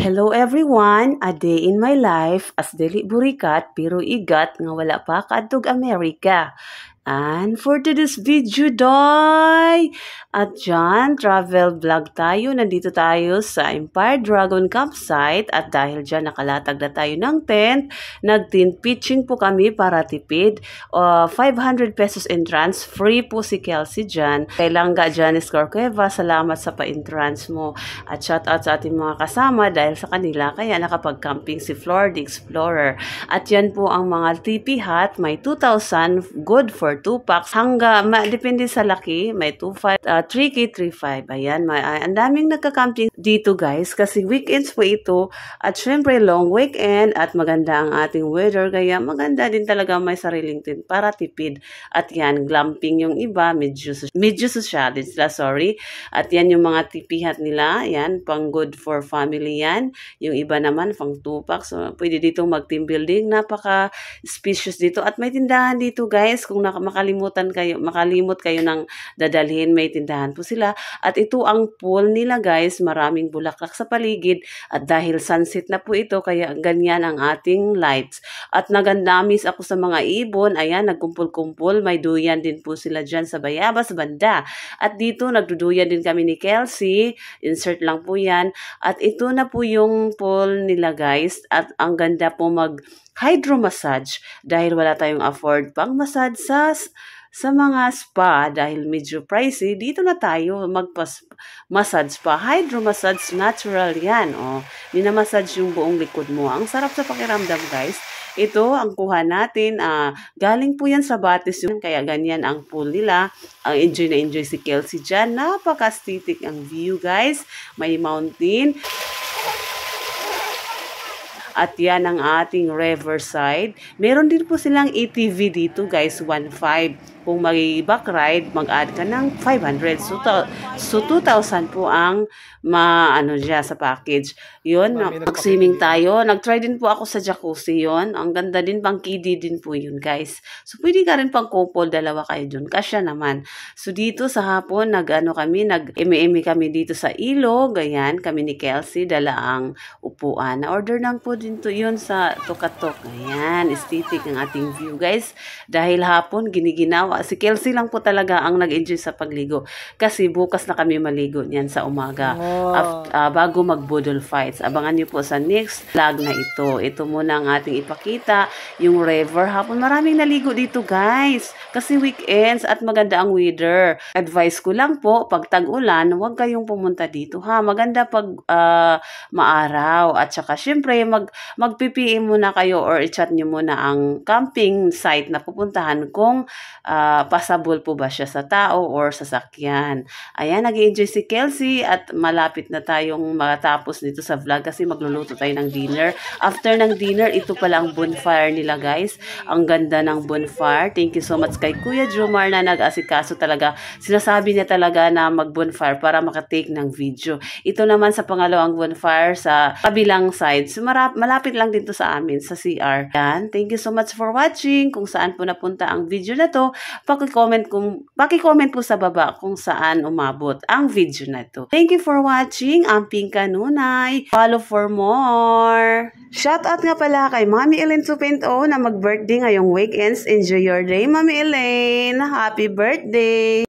Hello everyone! A day in my life as dili burikat pero igat nga wala pa kaadtog Amerika. And for today's video, doy! At dyan, travel vlog tayo. Nandito tayo sa Empire Dragon Campsite. At dahil dyan, nakalatag na tayo ng tent. Nag-tent pitching po kami para tipid. 500 pesos entrance. Free po si Kelsey dyan. Kay Langga Janice Corcueva, salamat sa pa-entrance mo. At shout out sa ating mga kasama dahil sa kanila. Kaya nakapag-camping si Flor the Explorer. At yan po ang mga tipi hut. May 2,000. Good for 2 packs depende sa laki, may 2,500, 3K, 3,500. Ayan, ang daming nagka-camping dito guys kasi weekends po ito at syempre long weekend at maganda ang ating weather kaya maganda din talaga may sariling tent para tipid. At yan, glamping yung iba, medyo social sila, sorry. At yan yung mga tipihat nila, yan, pang good for family yan. Yung iba naman, pang 2 packs. So, pwede dito mag-team building, napaka-spacious dito. At may tindahan dito guys, kung makalimot kayo ng dadalhin, may tindahan po sila. At ito ang pool nila guys, maraming bulaklak sa paligid at dahil sunset na po ito, kaya ganyan ang ating lights. At nagandamis ako sa mga ibon, ayan, nagkumpul-kumpul, may duyan din po sila dyan sa bayabas banda. At dito, nagduduyan din kami ni Kelsey, insert lang po yan. At ito na po yung pool nila guys, at ang ganda po hydro massage dahil wala tayong afford pang massage sa mga spa dahil medyo pricey. Dito na tayo massage spa. Hydro massage natural yan. Minamassage yung buong likod mo. Ang sarap sa pakiramdam guys. Ito ang kuha natin. Galing po yan sa Batis yun. Kaya ganyan ang pool nila. Ang enjoy na enjoy si Kelsey dyan. Napaka-aesthetic ang view guys. May mountain. At yan ang ating riverside. Meron din po silang ATV dito guys, 1,500. Kung mag-back ride, mag-add ka ng 500. So 2,000 po ang sa package. Yun, mag-swimming tayo. Nag-try din po ako sa jacuzzi yun. Ang ganda din, pang kiddie din po yun guys. So pwede ka rin pang couple, dalawa kayo dun. Kasya naman. So dito sa hapon, nag-eme kami dito sa ilog. Ayan, kami ni Kelsey, dala ang upuan. Na-order lang po din to yun sa Tukatok. Ayan, aesthetic ang ating view guys. Dahil hapon, giniginawa. Si Kelsey lang po talaga ang nag-enjoy sa pagligo. Kasi bukas na kami maligo niyan sa umaga. Bago mag-budol fights. Abangan niyo po sa next vlog na ito. Ito muna ang ating ipakita. Yung river. Hapon maraming naligo dito guys. Kasi weekends at maganda ang weather. Advice ko lang po, pag tag-ulan, huwag kayong pumunta dito ha. Maganda pag maaraw. At saka syempre mag-PPM muna kayo or i-chat nyo muna ang camping site na pupuntahan kung passable po ba siya sa tao or sasakyan. Ayan, nag-enjoy si Kelsey at malapit na tayong matapos dito sa vlog kasi magluluto tayo ng dinner. After ng dinner, ito pala ang bonfire nila guys. Ang ganda ng bonfire. Thank you so much kay Kuya Jomar na nag-asikaso talaga. Sinasabi niya talaga na mag-bonfire para makatake ng video. Ito naman sa pangalawang bonfire sa kabilang side. So, malapit lang dito sa amin, sa CR. Yan. Thank you so much for watching. Kung saan po napunta ang video na to, paki-comment po sa baba kung saan umabot ang video na to. Thank you for watching. Amping Kanunay. Follow for more. Shout out nga pala kay Mami Elaine 2.0 na mag-birthday ngayong weekends. Enjoy your day, Mami Elaine. Happy birthday!